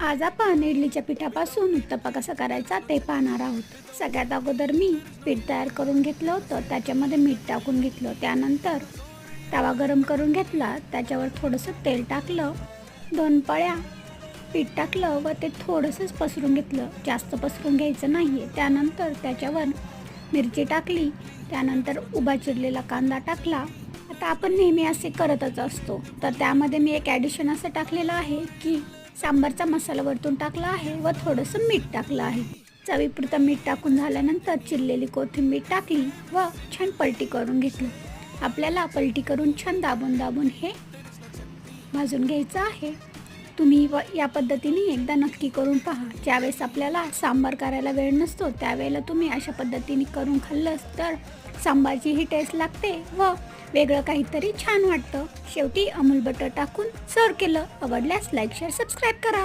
आज आपण इडलीच्या पिठापासून उत्तप्पा कसा करायचा ते पाहणार आहोत। सगळ्यात अगोदर मी पीठ तयार करून घेतलं होतं, त्याच्यामध्ये मीठ टाकून घेतलं। त्यानंतर तवा गरम करून घेतला, त्याच्यावर थोडंसं तेल टाकलं, 2 पळ्या पीठ टाकलं व ते थोडंसंच पसरून घेतलं, जास्त पसरून घ्यायचं नाही आहे। त्यानंतर त्याच्यावर मिरची टाकली, त्यानंतर उभा चिरलेला कांदा टाकला। आता आपण नेहमी असे करतच असतो, तर त्यामध्ये मी एक ॲडिशन असं टाकलेलं आहे की सांबारचा मसाला वरतून टाकला आहे व थोडंसं मीठ टाकलं आहे। चवीपुरतं मीठ टाकून झाल्यानंतर चिरलेली कोथिंबीर टाकली व छान पलटी करून घेतली। आपल्याला पलटी करून छान दाबून हे भाजून घ्यायचं आहे। तुम्ही या पद्धतीने एकदा नक्की करून पहा। ज्यावेळेस आपल्याला सांबार करायला वेळ नसतो, त्यावेळेला तुम्ही अशा पद्धतीने करून खाल्लंस तर सांबारची ही टेस्ट लागते व वेगळं काहीतरी छान वाटतं। शेवटी अमूल बटर टाकून सर्व केलं। आवडल्यास लाईक, शेअर, सबस्क्राईब करा।